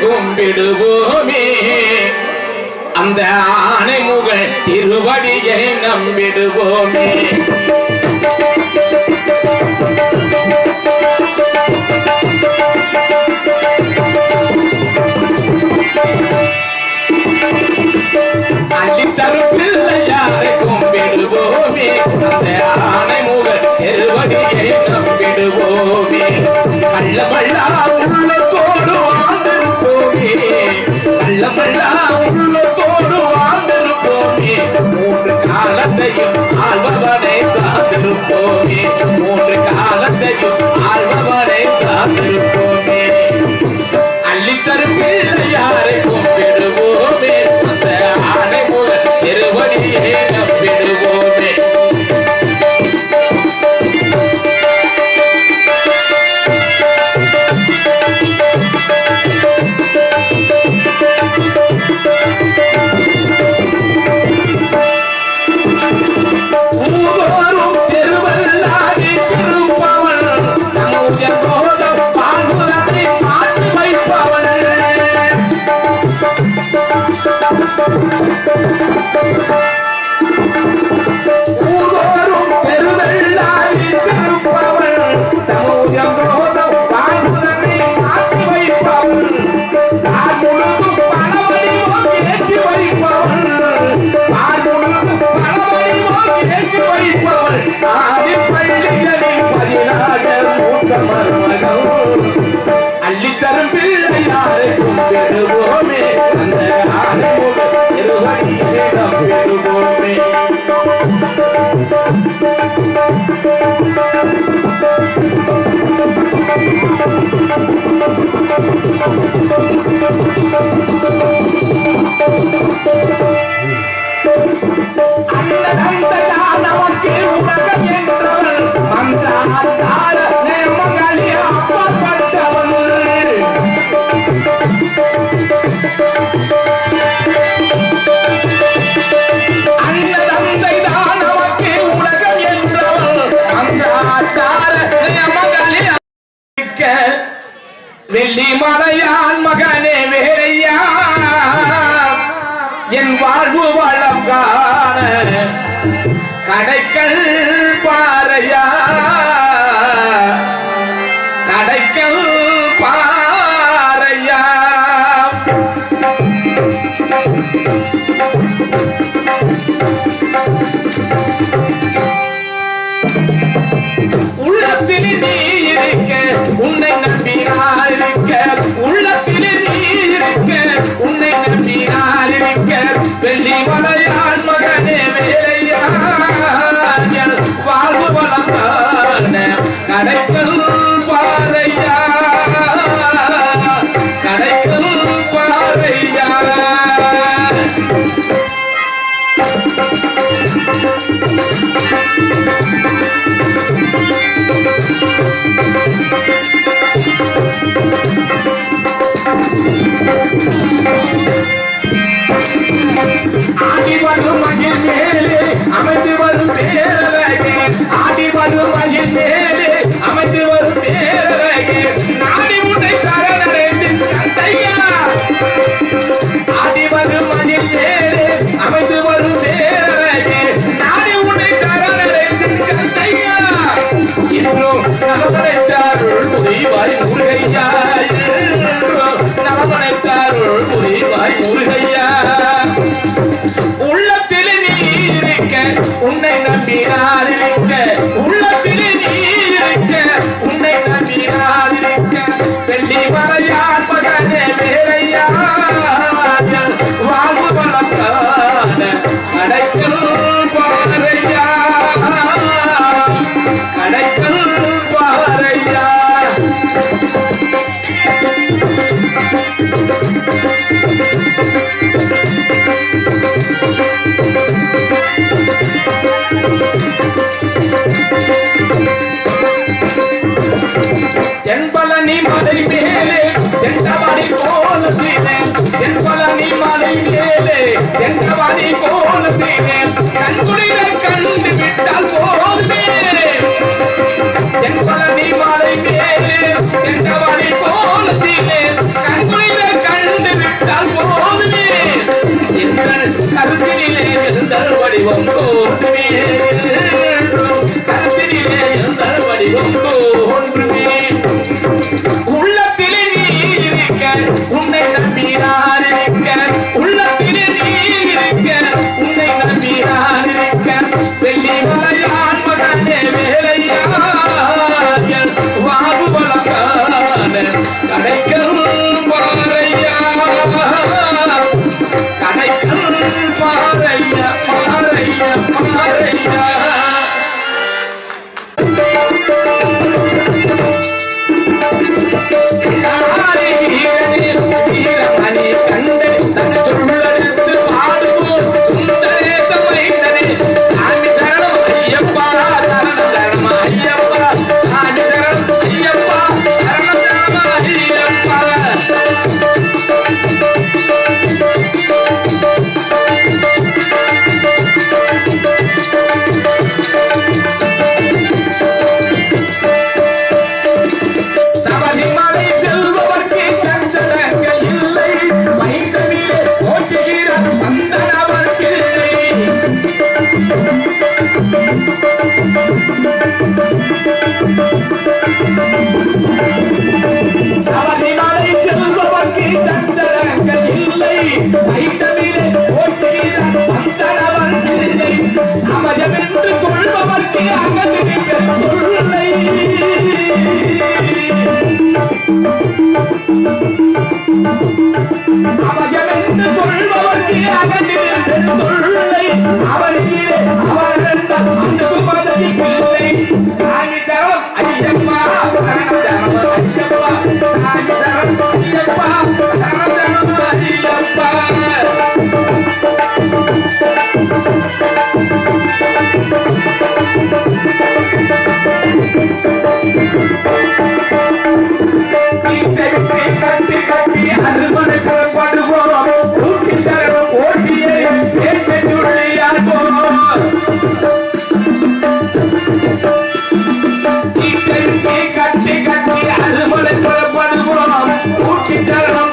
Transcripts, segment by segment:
கும்பிடுவோமே அந்த ஆணைமுகன் திருவடியை நம்பிடுவோமே அள்ளித்தரும் பிள்ளையாரை கும்பிடுவோமே அந்த ஆணைமுகன் திருவடியை நம்பிடுவோமே கள்ளமல்லா உள்ளத்தோடு வாழ்ந்திருப்போமே கள்ளமல்லா உள்ளத்தோடு வாழ்ந்திருப்போமே மூன்று காலத்தையும் ஆழ்பவனை காத்திருப்போமே மூன்று காலத்தையும் ஆழ்பவனை காத்திருப்போமே அள்ளித்தரும் பிள்ளையாரை கும்பிடுவோமே அந்த ஆணைமுகன் திருவடியை நம்பிடுவோமே அள்ளித்தரும் பிள்ளையாரை கும்பிடுவோமே அந்த ஆணைமுகன் திருவடியை நம்பிடுவோமே நமக்கு உலகம் என்றவள் மன்றாட மகளே அப்பப்பட்டவள் அண்ணதந்தைதான் நமக்கு உலகம் என்றவள் மன்றாட மகளே வெள்ளி மலையான் மகனே வேறையா என் வாழ்வு வளம் காண கடைக்கல் பாறையா கடைக்கல் பாறையா உள்ளத்தில் நீ இருக்க உன்னை நம்பினால் இருக்க உள்ளத்தில் நீ இருக்க உன்னை நம்பினால் இருக்க வெள்ளி மலையான் மகனே வேலையா வாழ்வு வளம் கடைக்கல் பாறையா கடைக்கல் பாறையா ஆடி வரும் மகிழ் மேலே அமைந்து வரும் பேரழகே ஆடி வரும் மகிழ் மேலே அமைந்து வரும் பேரழகே நாடி உன்னை சரணடைந்து கந்தையா ஆடி வரும் மகிழ் மேலே அமைந்து வரும் பேரழகே நாடி உன்னை சரணடைந்து கந்தையா இன்னும் நலமடைத்தாருள் முறிவாய் முருகையா நலமடைத்தாருள் முறிவாய் முருகையா உள்ளத்தில் நீ இருக்க உன்னை நம்பினால் இருக்க உள்ளத்தில் நீ இருக்க உன்னை நம்பினால் இருக்க வெள்ளி மலையான் மகனே வேறையா வாழ்வு வளம் காண கடைக்கல் பாறையா கடைக்கல் பாறையா உன்னை நம்பி நான் இருக்க உள்ளத்திலே நீர் இருக்க உன்னை நம்பி நான் இருக்க வெள்ளி மலையான் மகனே வேலையா வாகு பலக்கான கடைக்கும் பாறையா கடைக்கும் பாறையா பாறையா பாறையா அமயமென்று சொல்பவர்க்கு அகதில்லை அமயமென்று சொல்பவர்க்கு அகதில்லை அவருக்கு அவர்கள் அந்த பதவி இல்லை சாமி தரம் ஐயப்பா தரம் ஐயப்பா சாமி தரம் ஐயப்பா தரம் ஐயப்பா கட்டி கட்டி அருமனை புறப்படுவோம் ஊட்டி தரும் ஓட்டியை கட்டி கட்டி அருமனை புறப்படுவோம் ஊட்டி தரும்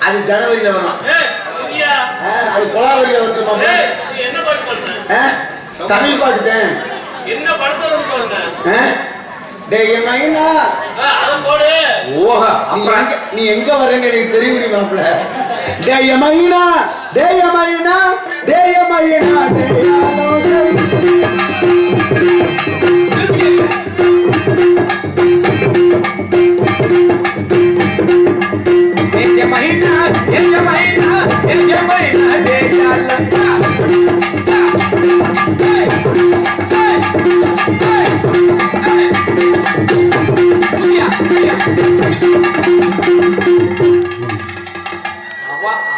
அது ஜனவரியில வரும். அது கொலாவரியில வந்துருமா? தமிழ் பாட்டு தான். என்ன படத்துல நீ எங்க வரேன்னு எனக்கு தெரியும் மாப்பிள்ள. டேயமைனா டேயமைனா டேயமைனா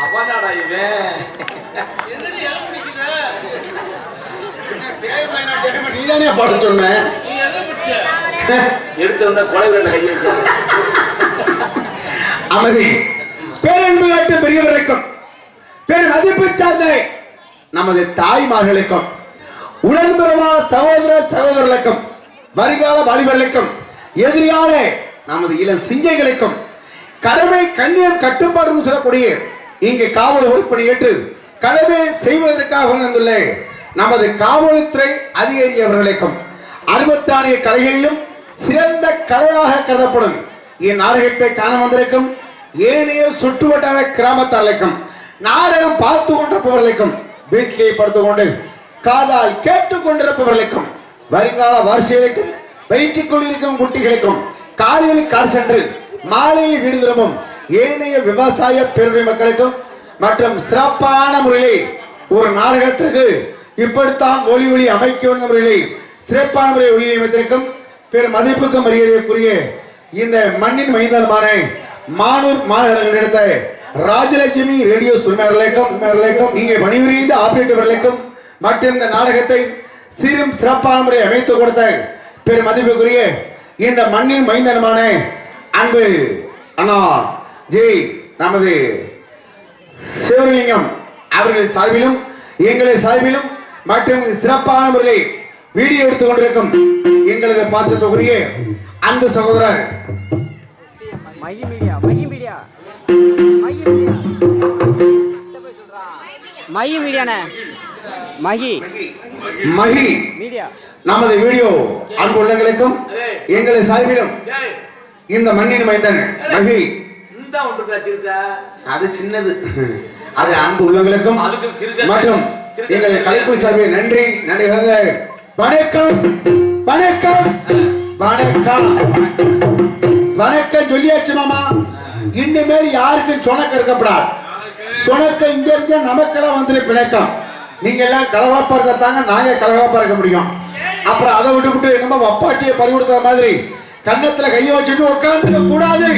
அவனாடா இவன். நீதானே பாட சொன்ன. எடுத்த கொலை கையை அமைதி. பேரன்பு காட்டு பெரியவர்களுக்கும் பேர் மதிப்பு சார்ந்த நமது தாய்மார்களுக்கும் உடன்பிறவா சகோதர சகோதரர்களுக்கும் வருங்கால வாலிபர்களுக்கும் எதிரியால நமது இளம் சிங்கைகளுக்கும் கடமை கண்ணியம் கட்டுப்பாடு சொல்லக்கூடிய இங்கு காவல் உறுப்பினை ஏற்று கடமை செய்வதற்காக வந்துள்ள நமது காவல்துறை அதிகாரி அவர்களுக்கும் 66 கலைகளிலும் சிறந்த கலையாக கருதப்படும் இந்நாடகத்தை காண வந்திருக்கும் ஏனைய சுற்றுவட்டார கிராமத்தார்களுக்கும் நாடகம் பார்த்து கொண்டிருப்பவர்களுக்கும் வீட்டிலே படுத்துக் கொண்டு காதால் கேட்டுக் கொண்டிருப்பவர்களுக்கும் வருங்கால வாரிசுகளுக்கும் வைத்துக் கொண்டிருக்கும் குட்டிகளுக்கும் காலையில் கார் சென்று மாலையில் வீடு திரும்பும் ஏனைய விவசாய பெருமை மக்களுக்கும் மற்றும் சிறப்பான முறையிலே ஒரு நாடகத்திற்கு இப்படித்தான் ஒளி அமைக்க வேண்டிய முறையிலே சிறப்பான முறையை ஒளி அமைத்திருக்கும் பெரும் மதிப்புக்கும் மரியாதைக்குரிய இந்த மண்ணின் மைதானமான மானூர் மாநகரில் எடுத்த ராஜலட்சுமி ரேடியோ சுமையாளர்களுக்கும் இங்கே பணிபுரிந்த ஆபரேட்டர்களுக்கும் மற்றும் இந்த நாடகத்தை சிறும் சிறப்பான முறை அமைத்து கொடுத்த பெரும் மதிப்புக்குரிய இந்த மண்ணின் மைதானமான அன்பு அண்ணா ஜெய் நமது சிவலிங்கம் அவர்கள் சார்பிலும் எங்களை சார்பிலும் மற்றும் சிறப்பான முறையில் வீடியோ எடுத்துக் கொண்டிருக்கும் எங்களது பாசத்துக்குரிய அன்பு சகோதரர் நமது வீடியோ அன்பு உள்ளங்களுக்கும் எங்களை சார்பிலும் இந்த மண்ணின் மைந்தன் மகி அது சின்னது அது அன்பு உள்ளங்களுக்கும் மற்றும் எங்களை கலைப்பு சார்பில் நன்றி நன்றி. வணக்கம் வணக்கம் வணக்கம் வணக்கம் சொல்லியாச்சு மாமா. இனிமேல் யாருக்கும் சொணக்க இருக்கப்படாது. சொணக்க இங்க இருந்த நமக்கெல்லாம் வந்து பிணக்கம். நீங்க எல்லாம் கலவாப்பாடுத்தாங்க, நாங்க கலவாப்பா இருக்க முடியும். அப்புறம் அதை விட்டு நம்ம அப்பாட்டியை பறி கொடுத்த மாதிரி கன்னத்துல கைய வச்சுட்டு உட்கார்ந்துக்க கூடாது.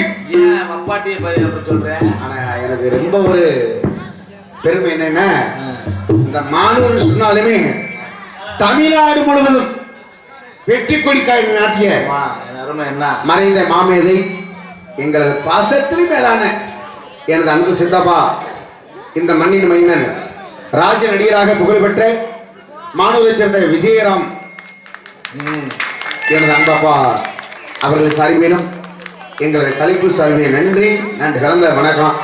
அப்பாட்டியை பறி சொல்றேன். ஆனா எனக்கு ரொம்ப ஒரு பெருமை என்னன்னா இந்த மானூர் சொன்னாலுமே தமிழ்நாடு முழுவதும் வெற்றி கொடி நாட்டிய மறைந்த மாமேதை எங்களது பாசத்தில் மேலான எனது அன்பு சித்தப்பா இந்த மண்ணின் மைந்தன் ராஜ நடிகராக புகழ்பெற்ற மானூரை சேர்ந்த விஜயராம் எனது அன்பப்பா அவர்கள் சார்பிலும் எங்களது கலைப்பு சார்பில் நன்றி நன்றி கலந்த வணக்கம்.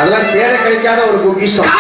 அதெல்லாம் தேட கிடைக்காத ஒரு பொக்கிஷம்.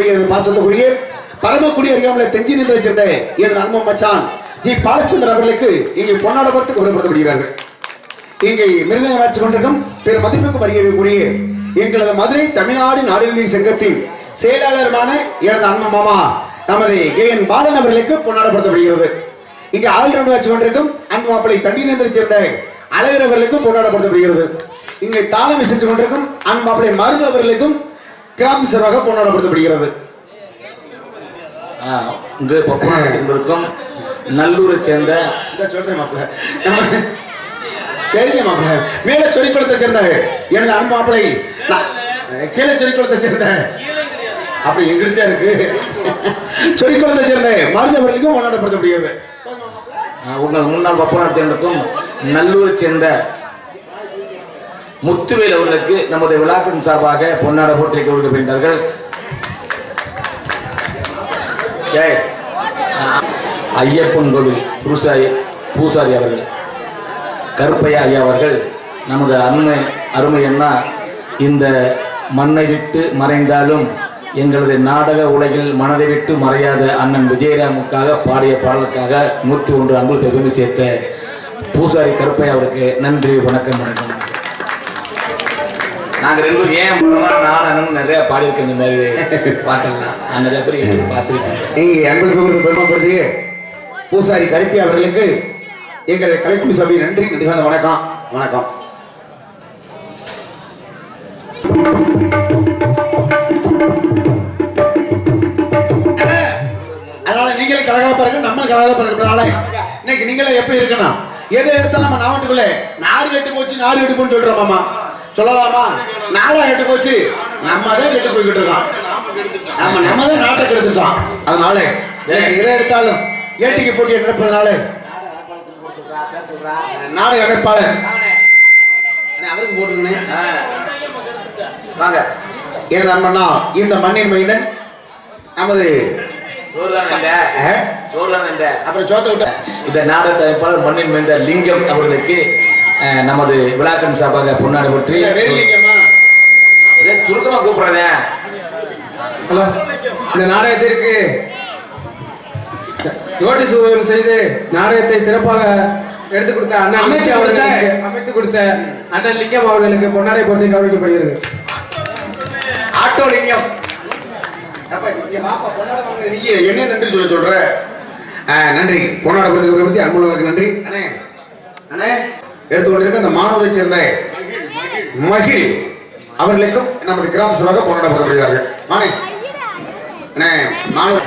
அன்புக்குரிய பாசத்துக்குரிய பரமக்குடி அறியாமல தெஞ்சி நின்று வச்சிருந்த எனது அன்பு மச்சான் ஜி பாலச்சந்திரன் அவர்களுக்கு இங்கே பொன்னாடபுரத்துக்கு விடப்படுகிறார்கள். இங்கே மிருதங்க வச்சு கொண்டிருக்கும் பெரும் மதிப்புக்கு வருகிறக்கூடிய எங்களது மதுரை தமிழ்நாடு நாடுகளின் சங்கத்தின் செயலாளருமான எனது அன்பு மாமா நமது ஏஎன் பாலன் அவர்களுக்கு பொன்னாடப்படுத்தப்படுகிறது. இங்கே ஆல்ரவுண்ட் வச்சு கொண்டிருக்கும் அன்பு மாப்பிளை தண்ணீர் சேர்ந்த அழகர் அவர்களுக்கும் பொன்னாடப்படுத்தப்படுகிறது. இங்கே தாளம் இசைச்சு கொண்டிருக்கும் அன்பு மாப்பிளை மருது அவர்களுக்கும் கிராம சார்பாக பொன்னாடப்படுத்தப்படுகிறது. இங்கு பொன்னாடத்திற்கும் நல்லூரை சேர்ந்த சொல்றேன் மாப்பிள சரிங்க மாப்பிள மேல சொரிக்குளத்தை சேர்ந்த எனது அன்பு மாப்பிளை கீழே சொரிக்குளத்தை சேர்ந்த அப்ப எங்கிட்ட இருக்கு சொரிக்குளத்தை சேர்ந்த மருது அவர்களுக்கும் கொண்டாடப்படுத்தப்படுகிறது. உங்கள் முன்னாள் பப்பநாட்டினருக்கும் நல்லூரை சேர்ந்த முத்துவேல் அவர்களுக்கு நமது விழாக்களின் சார்பாக பொன்னாட போட்டி கொடுக்கப்படுகிறார்கள். ஐயப்பன் கோவில் பூசாரி அவர்கள் கருப்பையா ஐயா அவர்கள் நமது அருமை அண்ணா இந்த மண்ணை விட்டு மறைந்தாலும் எங்களது நாடக உலகில் மனதை விட்டு மறையாத அண்ணன் விஜயராமுக்காக பாடிய பாடலுக்காக 101 அங்குல பெருமை சேர்த்த பூசாரி கருப்பையா அவருக்கு நன்றி வணக்கம். நாங்கள் 2 பேரும் ஏன் நானும் நிறைய பாடியிருக்கேன். இந்த மாதிரி பாட்டெல்லாம் நான் நிறைய பேர் பார்த்துருக்கேன். இங்கே அன்புக்கு பெருமைப்படுத்திய பூசாரி கருப்பையா அவர்களுக்கு எங்கள் கலைக்குழு சபை நன்றி நன்றிகாந்த வணக்கம் வணக்கம். அதனால நீங்களே கலகலப்பா இருக்கு, நம்ம கலகலப்பா இருக்கிறதுனால இன்னைக்கு நீங்களே எப்படி இருக்கணும், எதை எடுத்தா நம்ம நாட்டுக்குள்ள நாடு கெட்டு போச்சு நாடு கெட்டு போன்னு சொல்றோம் மாமா, சொல்லலாமா? நாடா கெட்டு போச்சு, நம்ம தான் கெட்டு போய்கிட்டு இருக்கோம். ஆமா, நம்ம தான் நாட்டை கெடுத்துட்டோம். அதனால எதை எடுத்தாலும் ஏட்டிக்கு போட்டியை நடப்பதனால நாடக அமைப்பாளர் அவருக்கு போட்டுருந்தேன் வாங்க. எனது அன்பண்ணா இந்த மண்ணின் மைந்தன் நமது அப்புறம் சோத்த விட்ட இந்த நாடக அமைப்பாளர் மண்ணின் மைந்த லிங்கம் அவர்களுக்கு நமது விழாக்கம் சார்பாக பொன்னாடை போற்றி சுருக்கமா கூப்பிடுறேன். இந்த நாடகத்திற்கு நோட்டீஸ் செய்து நாடகத்தை சிறப்பாக எடுத்துக் கொடுத்த அண்ணன் அமைத்து கொடுத்த அண்ணன் லிங்கம் அவர்களுக்கு பொன்னாடை போட்டி கௌரவிக்கப்படுகிறது. ஆட்டோ லிங்கம் என்ன நன்றி சொல்ற நன்றி. பொன்னாடப்படுத்துக்கு பத்தி அன்புள்ளவருக்கு நன்றி. அண்ணே அண்ணே எடுத்துக்கொண்டிருக்க அந்த மாணவரை சேர்ந்த மகிழ் அவர்களுக்கும் நமது கிராம சபாக பொன்னாடப்படுகிறார்கள். மாணே அண்ணே மாணவர்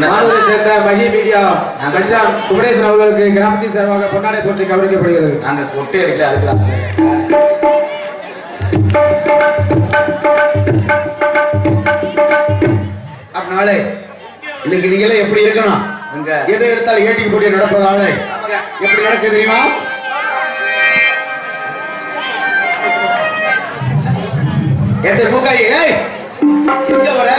மாணவரை சேர்ந்த மகி மீடியா கச்சான் குமரேசன் அவர்களுக்கு கிராமத்தின் சார்பாக பொன்னாடை போட்டி கௌரவிக்கப்படுகிறது. நாங்க கொட்டை அடிக்கல அதுக்கு அதனால இன்னைக்கு நீங்களே எப்படி இருக்கணும், எதை எடுத்தாலும் ஏட்டிக்கு போட்டி நடப்பதால எப்படி நடக்குது தெரியுமா? எந்த மூக்காயி எங்க வர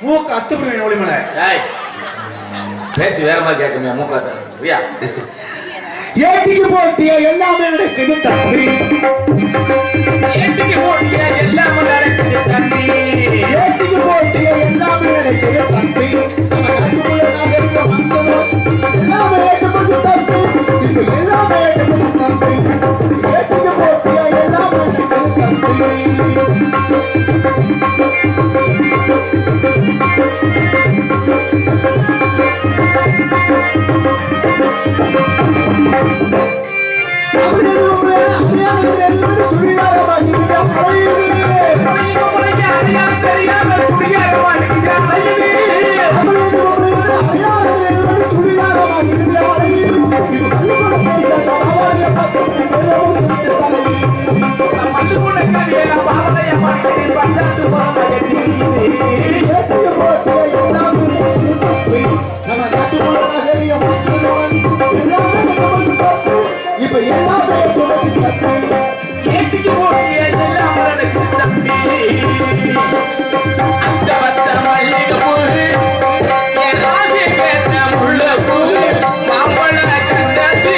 மூக்கு அத்துப்படுவேன் ஒளிமலை பேச்சு வேற மாதிரி கேட்குமே மூக்காத்த ஏட்டிக்கு போட்டிய எல்லாமே நடக்குது தம்பி, ஏட்டிக்கு போட்டிய எல்லாமே நடக்குது தம்பி, ஏட்டிக்கு போட்டிய எல்லாமே நடக்குது தம்பி, எல்லாமே ஏற்றுமதி தம்பி, இப்ப எல்லாமே ஏற்றுமதி தம்பி, ஏட்டிக்கு போட்டிய எல்லாமே நடக்குது தம்பி. இப்ப எல்லாமே ஏட்டிக்கு போட்டிய எல்லாம் நடக்குது தம்பி, அச்சவச்ச மல்லிகை பூவு, என் ஆசை கேட்ட முல்லை பூவு, மாம்பழ கண்டது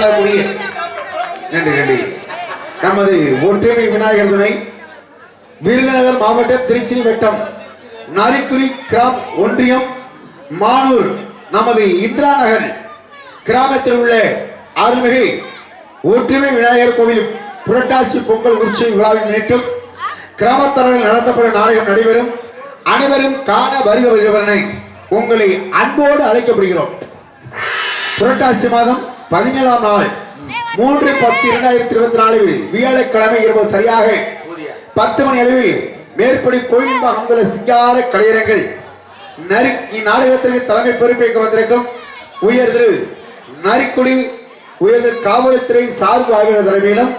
வழங்கக்கூடிய நன்றி நன்றி நமது ஒற்றுமை விநாயகர் துணை விருதுநகர் மாவட்டம் திருச்சி வட்டம் நரிக்குறி கிராம் ஒன்றியம் மானூர் நமது இந்திரா நகர் கிராமத்தில் உள்ள அருள்மிகு ஒற்றுமை விநாயகர் கோவில் புரட்டாசி பொங்கல் உற்சவ விழாவின் முன்னிட்டும் கிராமத்தரவில் நடத்தப்படும் நாடகம் நடைபெறும். அனைவரும் காண வருக வருகிறவனை உங்களை அன்போடு அழைக்கப்படுகிறோம். புரட்டாசி மாதம் 17ஆம் நாள் 3/10/2024 வியாழக்கிழமை இரவு சரியாக 10 மணி அளவில் மேற்படி கோயில் அமைந்துள்ள சிங்கார கலைஞர்கள் இந்நாடகத்திற்கு தலைமை பொறுப்பேற்க வந்திருக்கும் உயர் திரு நரிக்குடி உயர் திரு காவல்துறை சார்பு ஆய்வாளர் தலைமையிலும்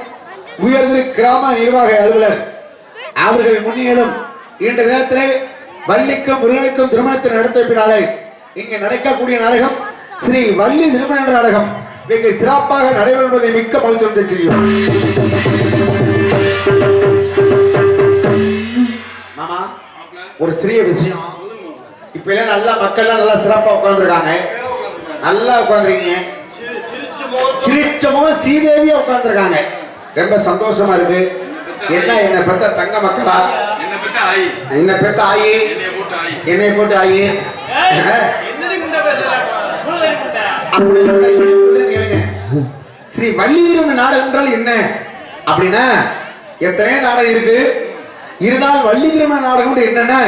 உயர் திரு கிராம நிர்வாக அலுவலர் அவர்கள் முன்னிலும் இன்று தினத்திலே வள்ளிக்கும் முருகனுக்கும் திருமணத்தை நடத்தினாலே இங்கு நடக்கக்கூடிய நாடகம் ஸ்ரீ வள்ளி திருமண நாடகம் மிக சிறப்பாக நடைபெறுவதை மிக்க மகிழ்ச்சி செய்யும். மாமா ஒரு சிறிய விஷயம், இப்ப எல்லாம் நல்லா மக்கள் எல்லாம் நல்லா சிறப்பா உட்கார்ந்துருக்காங்க, நல்லா உட்கார்ந்துருக்கீங்க, சிரிச்சமோ சீதேவியா உட்கார்ந்துருக்காங்க, ரொம்ப சந்தோஷமா இருக்கு. என்ன பெத்த தங்க மக்களா, என்ன பெத்த ஆயி, என்னை போட்டு ஆயி ஸ்ரீ வள்ளி திருமண நாடகம் என்றால் என்ன அப்படின்னா எத்தனை நாடகம் இருக்கு, இருந்தால் வள்ளி திருமண நாடகம் என்னன்னா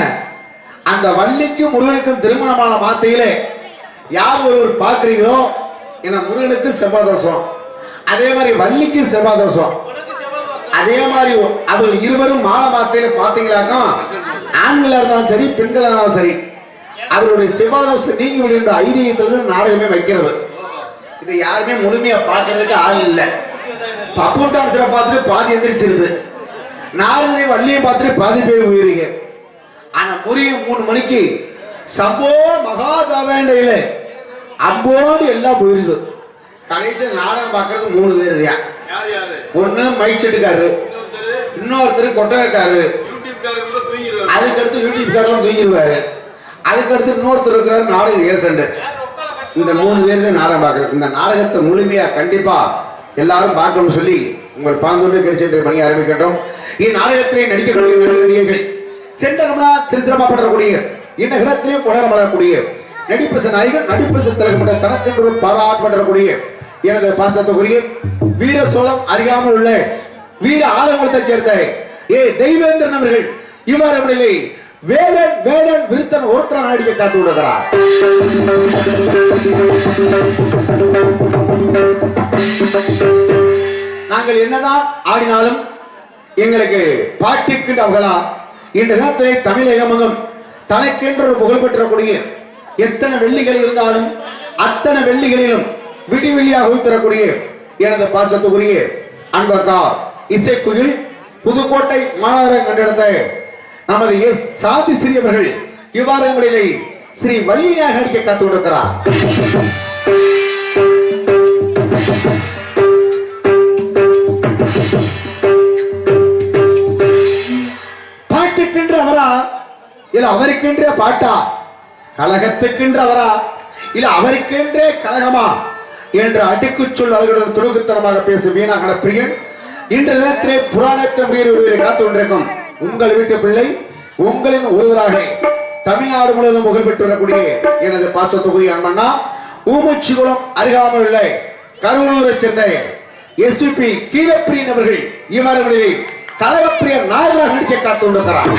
அந்த வள்ளிக்கும் முருகனுக்கும் திருமணமான வார்த்தையிலே யார் ஒருவர் பார்க்கிறீங்களோ என்ன முருகனுக்கு செவ்வாதோஷம், அதே மாதிரி வள்ளிக்கு செவ்வாதோஷம், அதே மாதிரி அவர்கள் இருவரும் மாலை வார்த்தையில பார்த்தீங்களாக்கா ஆண்களா இருந்தாலும் சரி பெண்களா இருந்தாலும் சரி அவருடைய செவ்வாதோஷம் நீங்கி விடுகின்ற ஐதீகத்திலிருந்து நாடகமே வைக்கிறது. இது யாருமே முழுமையா பார்க்கறதுக்கு ஆள் இல்லை. பப்புட்டான பார்த்துட்டு பாதி எந்திரிச்சிருது, நாரதனை வள்ளியை பார்த்துட்டு பாதி பேர் உயிரிங்க. ஆனா முறியும் 3 மணிக்கு சம்போ மகாதவேண்டையில அம்போடு எல்லாம் போயிருது. கடைசியில் நாடகம் பார்க்கறது 3 பேர் தான். ஒண்ணு மைக் செட்டுக்காரு, இன்னொருத்தர் கொட்டகைக்காரு, அதுக்கடுத்து யூடியூப்காரெல்லாம் தூங்கிடுவாரு, அதுக்கடுத்து இன்னொருத்தர் இருக்கிறாரு நாடக ஏசண்டு. இந்த 3 பேர் தான் நாடகம் பார்க்கறது. இந்த நாடகத்தை முழுமையா கண்டிப்பா எல்லாரும் பார்க்கணும்னு சொல்லி உங்கள் பாந்தோடு கிடைச்ச பணி ஆரம்பிக்கின்றோம். இந்நாடகத்திலே நடிக்கக்கூடிய நடிகர்கள் சென்றா சிறுசிறப்பாற்றக்கூடிய இந்நகரத்திலே கொண்டாடப்படக்கூடிய நடிப்பு நாயகன் நடிப்பு சித்தலகப்பட்ட தனக்கென்று பாராட்டப்படக்கூடிய எனது பாசத்துக்குரிய வீர சோழம் அறியாமல் உள்ள வீர ஆலங்குளத்தை சேர்ந்த தெய்வேந்திரன் அவர்கள் இவ்வாறு வேலன் வேலன் விருத்தன் ஒருத்தர் நடிக்க காத்து விடுகிறார். நாங்கள் என்னதான் ஆடினாலும் எங்களுக்கு பாட்டுக்கு அவர்களா இன்று தினத்திலே தமிழகமங்கும் தனக்கென்று ஒரு புகழ் பெற்றக்கூடிய எத்தனை வெள்ளிகள் இருந்தாலும் அத்தனை வெள்ளிகளிலும் விடிவெள்ளியாக உயிர்த்தரக்கூடிய எனது பாசத்துக்குரிய அன்பக்கா இசைக்குயில் புதுக்கோட்டை மாநகரம் கண்டெடுத்த நமது எஸ் சாதி சிறியவர்கள் இவ்வாறு முறையிலே ஸ்ரீ வள்ளியாக நடிக்க காத்து கொடுக்கிறார். பாட்டுக்கென்று அவரா இல்ல அவருக்கென்றே பாட்டா, கழகத்துக்கென்று அவரா இல்ல அவருக்கென்றே கழகமா என்ற அடிக்கு சொல் அழகுடன் துணுக்குத்தனமாக பேசும் வீணாகன பிரியன் இன்று தினத்திலே புராணத்தை மீறி காத்து கொண்டிருக்கும் உங்கள் வீட்டு பிள்ளை உங்களின் ஒருவராக தமிழ்நாடு முழுவதும் புகழ் பெற்று வரக்கூடிய எனது பாசத்துக்குரிய அன்பண்ணா ஊமச்சிகுளம் அருகாமல் உள்ள கரூரை சேர்ந்த எஸ்பிபி கீழப்பிரியன் அவர்கள் இவ்வாறு கழகப்பிரியர் நாயகராக நடிக்க காத்து கொண்டிருக்கிறார்.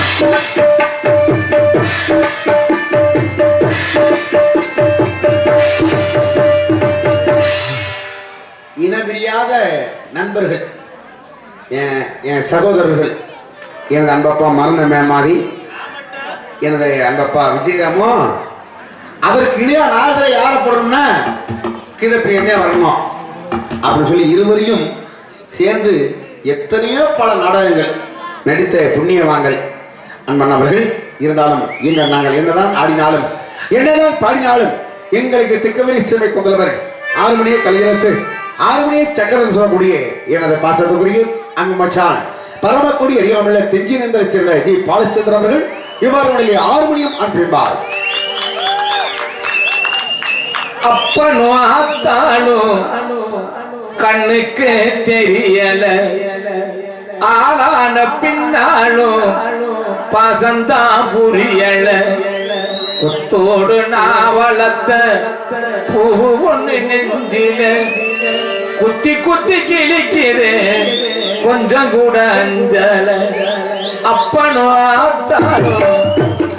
இனபிரியாத நண்பர்கள், என் சகோதரர்கள், எனது அன்பப்பா மறந்த மேமாதி, எனது அன்பப்பா விஜயராமோ, அவருக்கு இளைய நாரதரை யார போடணும்னா கீதப்பிரியனே வரணும் அப்படின்னு சொல்லி இருவரையும் சேர்ந்து எத்தனையோ பல நாடகங்கள் நடித்த புண்ணியவான்கள் அன்பண்ணவர்கள். இருந்தாலும் இன்று நாங்கள் என்னதான் ஆடினாலும் என்னதான் பாடினாலும் எங்களுக்கு திக்கவரி சேவை கொண்டவர் 6 மணியை கலையரசு 6 மணியை சக்கரம் சொல்லக்கூடிய எனது பாசத்துக்குரிய அன்பு மச்சான் பரமக்குடி அறியாமல தெஞ்சி நந்தரை சேர்ந்த ஜி பாலச்சந்திரன் அவர்கள் இவ்வாறு 6 மணியும் அனுப்பிப்பார். அப்பனோ அத்தானோ கண்ணுக்கு தெரியல ஆளான பின்னாலும் பாசந்தான் புரியல கொத்தோடு நான் வளர்த்த பூ ஒண்ணு நெஞ்சில குத்தி குத்தி கிழிக்குது கொஞ்சம் கூட அஞ்சல அப்பனும் ஆத்தாலும்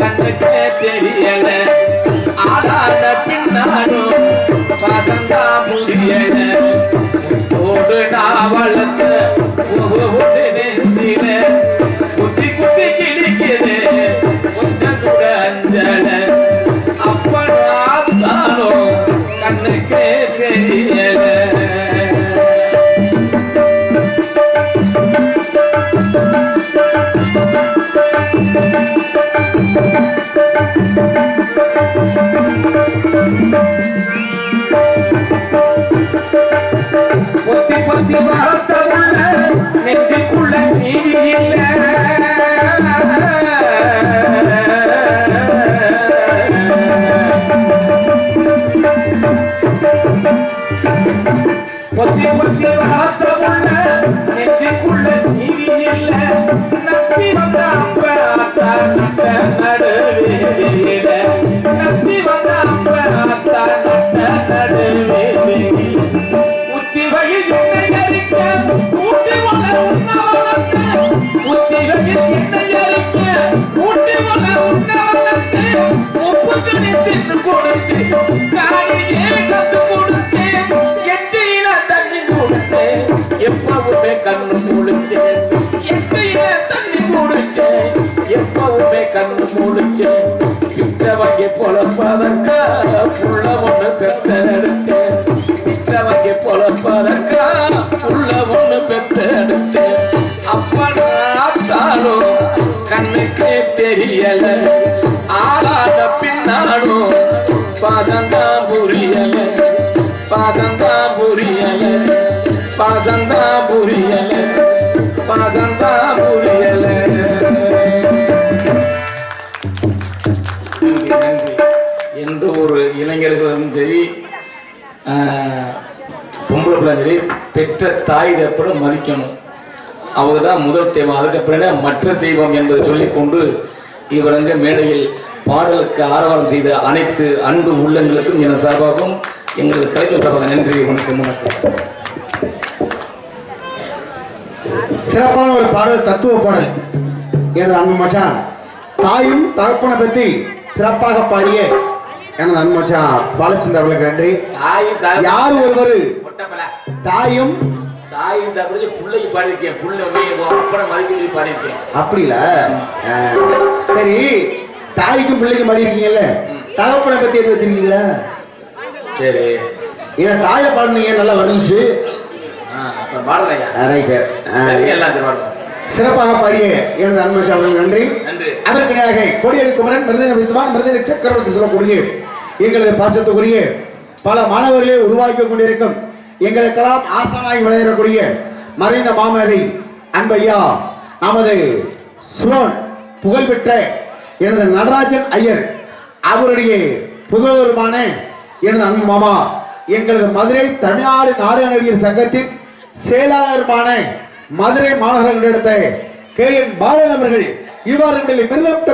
கண்ணுக்கு தெரியல ஆளான பின்னாலும் பாசந்தான் புரியல கொத்தோடு நான் வளர்த்த பூ ஒண்ணு நெஞ்சில குத்தி குத்தி கிழிக்குது கொஞ்சம் கூட அஞ்சல அப்பனும் ஆத்தாலும் கண்ணுக்கு தெரியல பொத்தி பொத்தி வளர்த்த உள்ள நெஞ்சுக்குள்ள நீதி இல்ல பொத்தி பொத்தி வளர்த்த உள்ள நெஞ்சுக்குள்ள நீதி இல்ல நம்பி வந்த அப்ப ஆத்தா நட்ட நடுவேல நம்பி வந்த அப்ப ஆத்தா நட்ட நடுவேல உச்சிவையில் என்னை அரிக்க ஊட்டி வள உண்ணவனத்து உச்சிவையில் என்னை அரிக்க ஊட்டி வள உண்ணவனத்து உப்புக்கு நின்று கொடுத்து காரியே கத்து கொடுத்து எட்டியில தண்ணி கொடுத்து எப்பவுமே கண்ணு முழிச்சு எட்டியில தண்ணி கொடுத்து எப்பவுமே கண்ணு முழிச்சு பிச்சவங்க பொழப்பதற்கா புள்ள ஒண்ணு பெத்தெடுத்து பிச்சவங்க பொழப்பதற்கா புள்ள ஒண்ணு பெத்தெடுத்து அப்பனாத்தாலும் கண்ணுக்கு தெரியல ஆளான பின்னாலும் பாசந்தான் புரியல பாசந்தான் புரியல பாசந்தான் புரியல பாசந்தான் புரியல. எந்த ஒரு இளைஞர்களும் சரி பொம்பளை பிள்ளை சரி பெற்ற தாய் தப்பட மதிக்கணும். அவங்க தான் முதல் தெய்வம். அதுக்கப்புறம் மற்ற தெய்வம் என்பதை சொல்லிக்கொண்டு இவரங்க மேடையில் பாடலுக்கு ஆரவாரம் செய்த அனைத்து அன்பு உள்ளங்களுக்கும் என சார்பாகவும் எங்களது கலைஞர் சார்பாக நன்றி வணக்கம். சிறப்பான ஒரு பாடல், தத்துவ பாடல். எனது அன்பு மச்சான் தாயும் தகப்பனை பற்றி சிறப்பாக பாடிய எனது அன்பு மச்சான் பாலச்சந்திர அவர்களுக்கு நன்றி. யார் ஒருவர் தாயும் பிள்ளைக்கு பாடியிருக்கேன், பாடியிருக்கேன். அப்படி இல்ல, சரி, தாய்க்கும் பிள்ளைக்கும் பாடியிருக்கீங்கல்ல, தகப்பனை பத்தி எது வச்சிருக்கீங்களா? சரி, இதை தாயை பாடுனீங்க, நல்லா வந்துச்சு. சிறப்பாக பாடிய எனது அன்பு அவர்களுக்கு நன்றி. அதற்கிடையாக கோடியடி குமரன் மிருதங்க வித்வான் மிருதங்க சக்கரவர்த்தி சொல்லக்கூடிய எங்களது பாசத்துக்குரிய பல மாணவர்களே உருவாக்கி கொண்டிருக்கும் எங்களுக்கெல்லாம் ஆசானாய் விளையாடக்கூடிய மறைந்த மாமேதை அன்பையா நமது சுலோன் புகழ்பெற்ற எனது நடராஜன் ஐயர் அவருடைய புகழூருமான எனது அன்பு மாமா எங்களது மதுரை தமிழ்நாடு நாடக நடிகர் சங்கத்தின் செயலாளருமான மதுரை மாநகரங்களிடத்த KN பாலன் அவர்கள் இவ்வாறு மிருதம்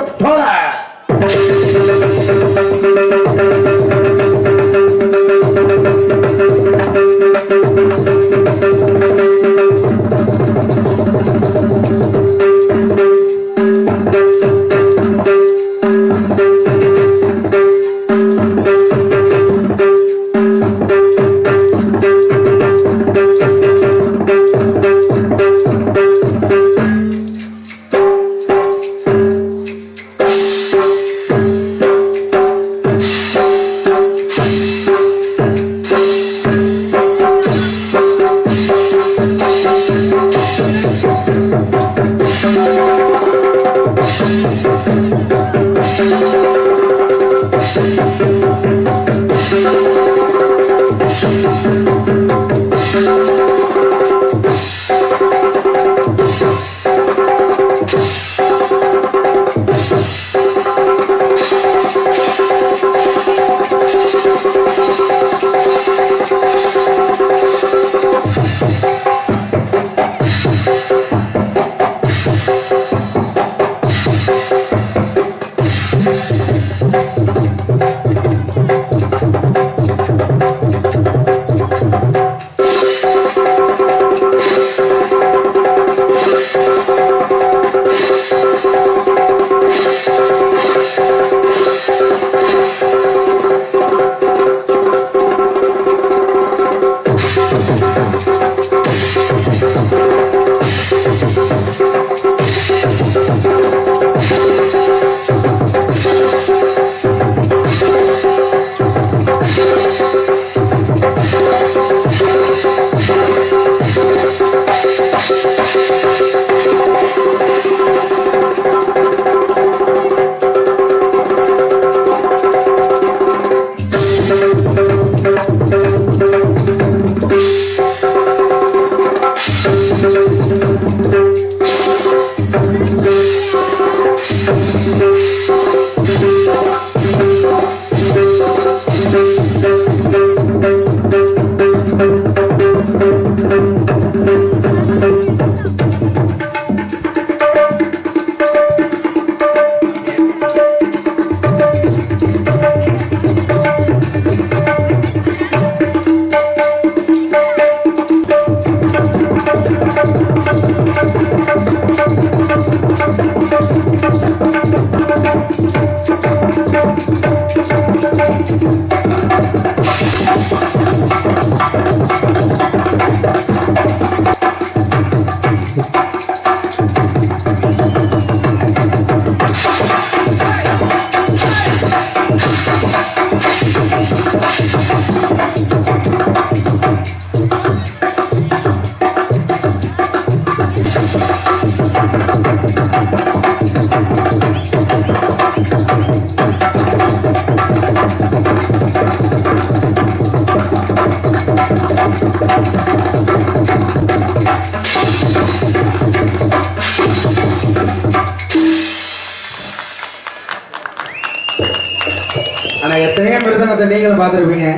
ஆனா எத்தனையோ மிருதங்கத்தை நீங்களும் பார்த்துருப்பீங்க.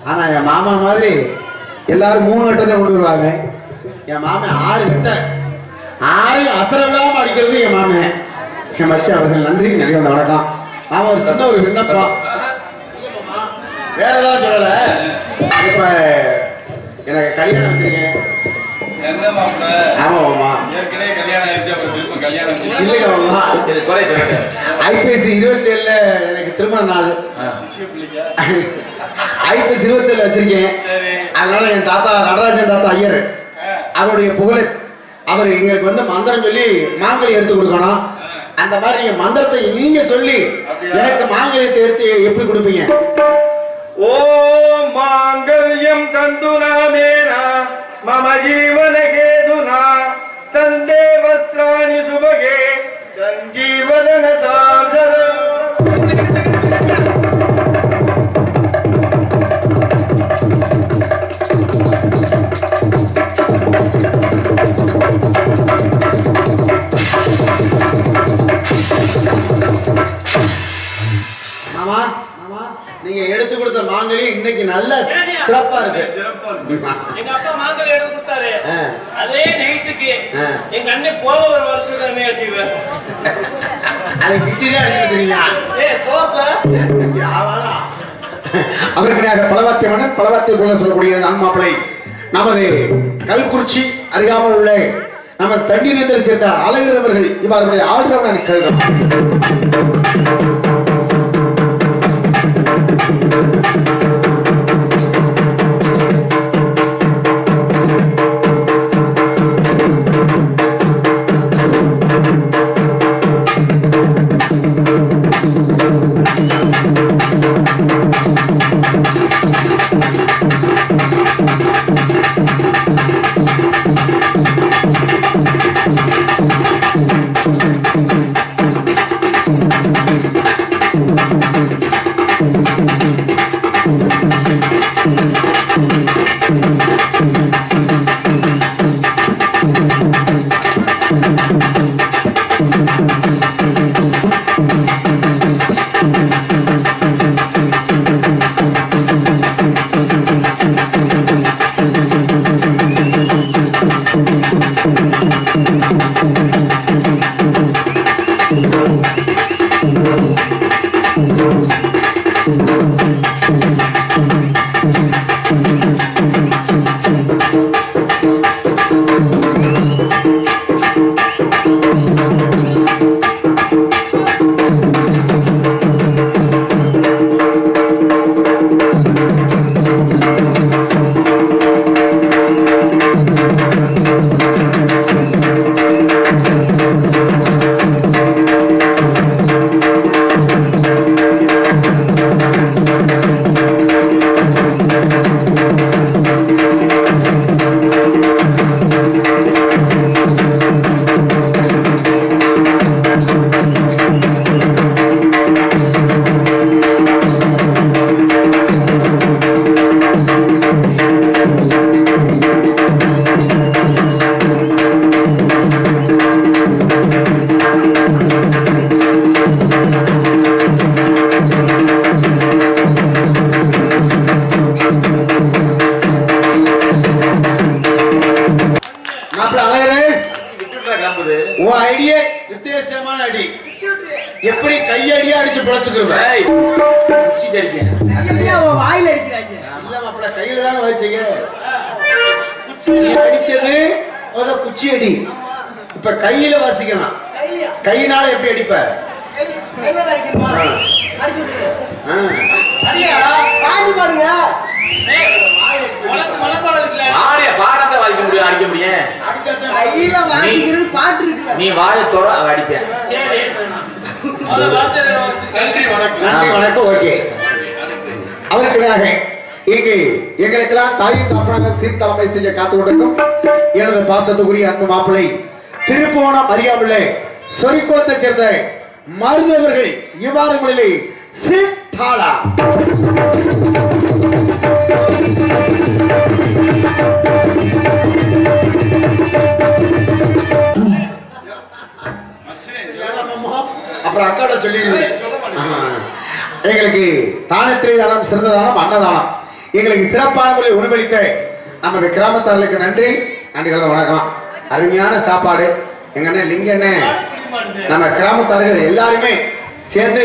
ஆனா என் மாமா மாதிரி எல்லாரும் 3 கட்டத்தை கொண்டு வருவாங்க. என் மாமன் 6 கட்டை 6 அசரவில்லாம அடிக்கிறது என் மாமன். என் மச்சி அவர்கள் நன்றி நிறைய வணக்கம். மாமா ஒரு சின்ன ஒரு விண்ணப்பம், வேற ஏதாவது சொல்லல. இப்ப எனக்கு கல்யாணம் வச்சிருக்கேன். ஆமா மாமா, இல்லைங்க மாமா, ஐபிஎஸ் 27 எனக்கு திருமண நாள். ஐபிஎஸ் 27 வச்சிருக்கேன். அதனால என் தாத்தா நடராஜன் தாத்தா ஐயர் அவருடைய புகழ், அவர் எங்களுக்கு வந்து மந்திரம் சொல்லி மாங்கல்யம் எடுத்து கொடுக்கணும். அந்த மாதிரி நீங்க மந்திரத்தை நீங்க சொல்லி எனக்கு மாங்கல்யத்தை எடுத்து எப்படி கொடுப்பீங்க? ஓம் மாங்கல்யம் தந்துனா மேனா மம ஜீவன கேதுனா தந்தே வஸ்திராணி சுபகே சஞ்சீவன சாசனம். மாமா நீங்க எடுத்து கொடுத்த மாங்கல்யம் இன்னைக்கு நல்ல சிறப்பா இருக்கு. எங்க அப்பா மாங்கல்யம் எடுத்து கொடுத்தாரு. அதே நைட்டுக்கு எங்க அண்ணன் போற ஒரு வருஷம் தானே அடிவேன். அதை கிட்டிதான் அடிச்சுக்கிறீங்க. அவருக்காக பலவாத்திய மன்னன் பலவாத்திய போல சொல்லக்கூடிய அன்மாப்பிளை நமது கல்குறிச்சி அருகாமல் உள்ள நம்ம தண்ணி நேரத்தில் சேர்ந்த அழகிறவர்கள் இவர்களுடைய ஆடுறவன் கருதம். உன் ஐடியா வித்தியாசமான அடி. எப்படி கையடியா அடிச்சு பிழைச்சுக்குருவ? வாயில அடிக்கிறாங்க. இல்ல மாப்பிள்ள, கையில தானே வச்சீங்க. நீ அடிச்சது குச்சி அடி. இப்ப கையில வாசிக்கணும். கையினால எப்படி அடிப்ப? நீ வாயை தோற அடிப்பேன். நன்றி வணக்கம். ஓகே, அதற்காக இங்கு எங்களுக்கெல்லாம் தாயின் தாப்பனாக சீர்தலைமை செய்ய காத்து கொண்டிருக்கும் எனது பாசத்துக்குரிய அன்பு மாப்பிள்ளை திருப்போணம் அறியாமலே சொரிக்குளத்தை சேர்ந்த மருதவர்கள் இவ்வாறு முறையிலே சீட்டாளா அப்புறம் அக்காட சொல்லிடுவேன். எங்களுக்கு தானத்திலே தானம், சிறந்த தானம், அன்னதானம். எங்களுக்கு சிறப்பான முறையில் உணவளித்த நமது கிராமத்தார்களுக்கு நன்றி. நன்றி கலந்த வணக்கம். அருமையான சாப்பாடு. எங்க அண்ணன் லிங்க அண்ணன், நம்ம கிராமத்தார்கள் எல்லாருமே சேர்ந்து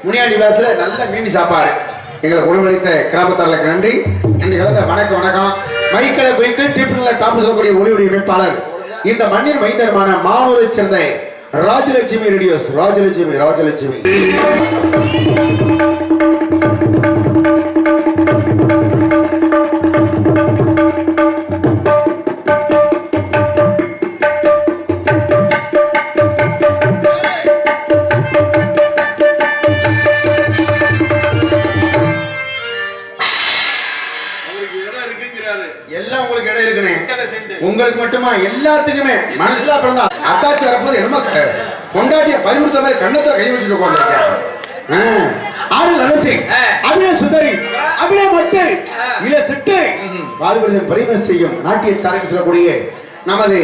முனியாண்டி வாசல நல்ல மீன் சாப்பாடு எங்களுக்கு உணவளித்த கிராமத்தார்களுக்கு நன்றி. நன்றி கலந்த வணக்கம். மைக்கேல குயிக்கு டிபிஎல்ல டாப் சொல்லக்கூடிய ஒளியுடைய அமைப்பாளர் இந்த மண்ணின் மைந்தரமான மானூரை சேர்ந்த ராஜலட்சுமி ரேடியோஸ். ராஜலட்சுமி எல்லாம் உங்களுக்கு இடம் இருக்குனே. உங்களுக்கு மட்டுமா? எல்லாத்துக்குமே மனசுல பிறந்தா அத்தாச்சி வரப்போது என்னமோ கொண்டாட்டிய பறிமுறுத்த மாதிரி கண்ணத்துல கை வச்சுட்டு உட்காந்துருக்கேன். ஆடல் அரசி, அபிநய சுந்தரி, அபிநய மட்டு இள சிட்டு பாலிபரிசம் பரிமள செய்யும் நாட்டிய தாரகம் சொல்லக்கூடிய நமது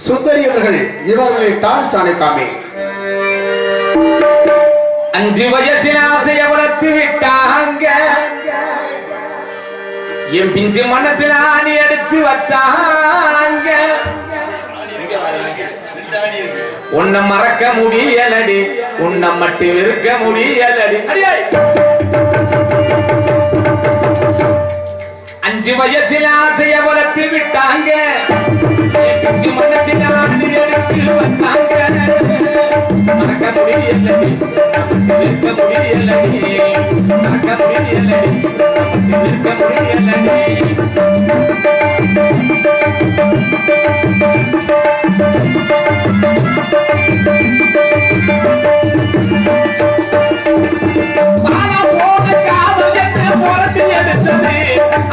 சுந்தரி அவர்கள் இவர்களை டான்ஸ் ஆணைக்காமே 5 வயசில் ஆசைய வளர்த்து விட்டாங்க. என் பிஞ்சு மனசுல ஆணி அடிச்சு வச்சாங்க. உன்னை மறக்க முடியலடி, உன்னை மட்டும் இருக்க முடியலடி. 5 வயசில் ஆசைய வளர்த்து விட்டாங்க. என் பிஞ்சு மனசுல ஆணி அடிச்சு வச்சாங்க. மறக்க முடியலடி, இருக்க முடியலடி, மறக்க முடியலடி, இருக்க முடியலடி.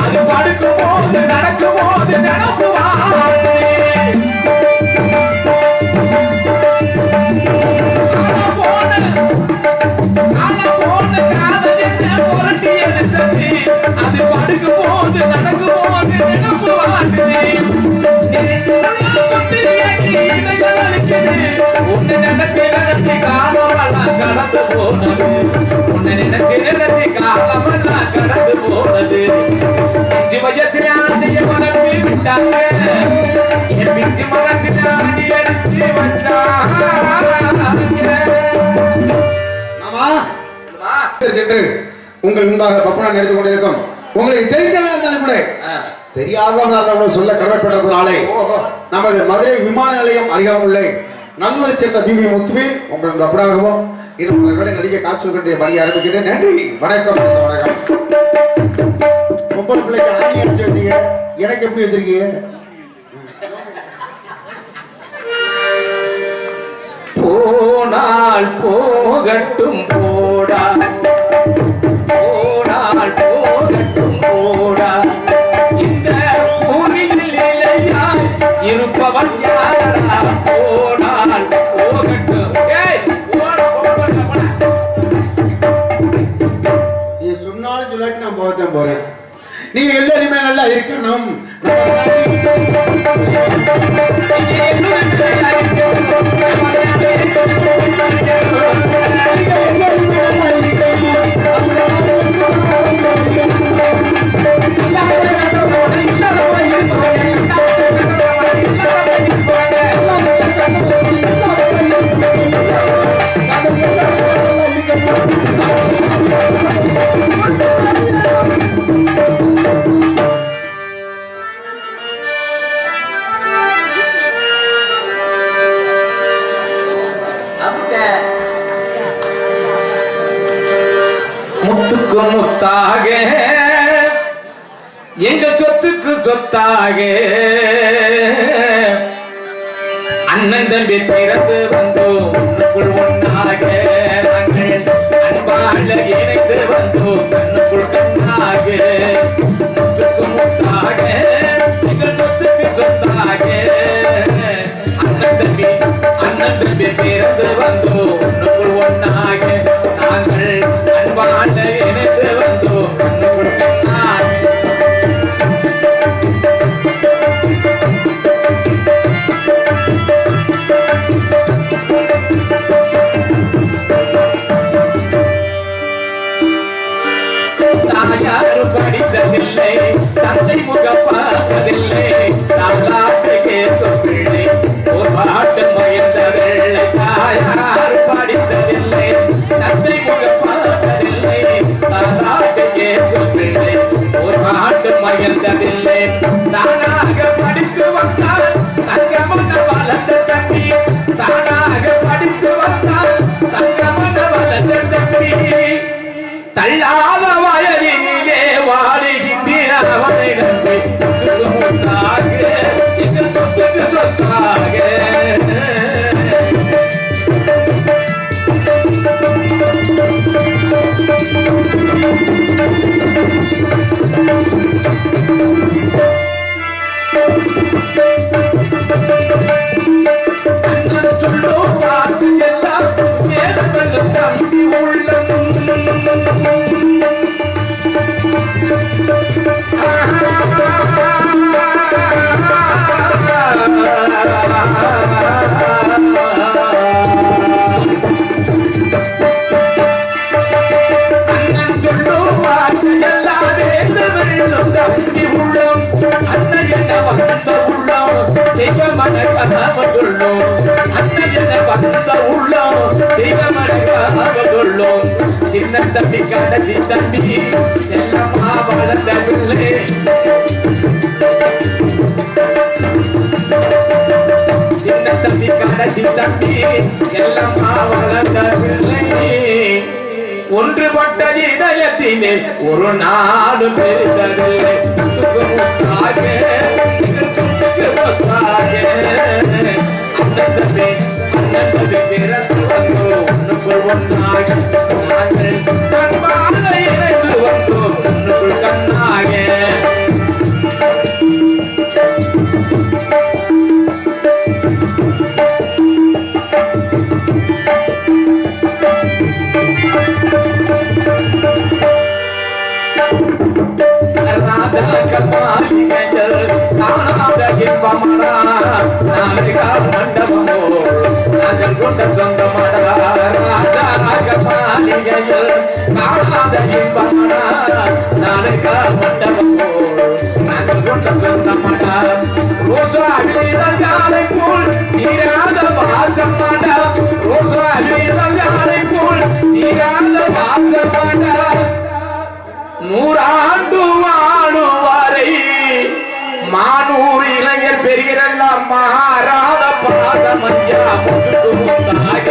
அது படுக்கும் போது நடக்கும் போது நடக்குவாங்க. அது படுக்கும் போது நடக்கும் போது நடக்குவாங்க. உன்னை நினைச்சு நினைச்சு காலமெல்லாம் கடந்து போனது. உன்னை நினைச்சு நினைச்சு காலமெல்லாம் கடந்து போனது. 5 வயசுல ஆசைய வளர்த்து விட்டாங்க. என் பிஞ்சு மனசுல ஆணி அடிச்சு வந்தாங்க. சென்று உங்கள் முன்பாக பப்பனா நடந்து கொண்டிருக்கும் உங்களுக்கு தெரிந்தவர்களாக இருந்தாலும் கூட தெரியாதவர்களாக சொல்ல கடமைப்பட்டதுனாலே நமது மதுரை விமான நிலையம் அருகாமுள்ள நல்லூரை சேர்ந்த பிபி முத்துவேல் உங்கள் பப்பனாகவும் இன்னும் நடிகை காட்சி கட்டிய பணியை ஆரம்பிக்கிறேன். நன்றி வணக்கம். பொம்பளை பிள்ளைக்கு ஆணி அடிச்சு வச்சீங்க, எனக்கு எப்படி வச்சிருக்கீங்க? போனால் போகட்டும் போடா, போனால் போகட்டும் போடா. இந்த பூமியில் இலையாய் இருப்பவன் யாரா? போனால் போகட்டும். நீ சொன்னாலும் சொல்லாட்டி நான் போகத்தான் போறேன். நீங்க எல்லாருமே நல்லா இருக்கணும். முத்துக்கு முத்தாக எங்க சொத்துக்கு சொத்தாக அண்ணன் தம்பி பிறந்து வந்தோம் உன்னுக்குள் ஒன்னாக நாங்கள் அன்பால இணைந்து வந்தோம் கண்ணுக்குள் கண்ணாக முத்துக்கு முத்தாக எங்கள் சொத்துக்கு சொத்தாக அண்ணன் தம்பி பிறந்து வந்தோம் உன்னுக்குள் ஒன்னாக நாங்கள் அன்பால இணைந்து வந்தோம் கண்ணுக்குள் கண்ணாக யாரும் படித்ததில்லை தந்தை முகம் பார்த்ததில்லை தாளாட்டு கேட்கும் பிள்ளை ஒரு பாட்டு முயன்ற வெள்ளை தாயாரும் படித்ததில்லை தந்தை முகம் பார்த்ததில்லை தாளாட்டு கேட்கும் பிள்ளை ஒரு பாட்டு முயன்றதில்லை தானாக படித்து வந்தால் தங்கமன வளர்ந்த தம்பி தானாக படித்து வந்தால் தங்கமன வளர்ந்த தம்பி தள்ளாத வயலிலே வாடுகின்ற அவனை நம்பி முத்தாக எங்கள் சொத்துக்கு சொத்தாக சொல்லும் காற்று எல்லாம் தம்பி உள்ளம் சின்ன தம்பி கடைசி தம்பி எல்லம்மா வளர்ந்த பிள்ளை சின்ன தம்பி கடைசி தம்பி எல்லம்மா வளர்ந்த பிள்ளை ஒன்றுபட்ட இதயத்திலே ஒரு நாடு பெருதவில்லை முத்தாக அண்ணன் தம்பி பிறந்து வந்தோம் உன்னுக்குள் ஒன்னாக நாங்கள் கண்பாக இணைந்து வந்தோம் உன்னுக்குள் கண்ணாக நூறாண்டு வாழுவாரை மானூர் இளைஞர் பெரியரெல்லாம் மாறாத பாதமஞ்சா முத்துக்கு முத்தாக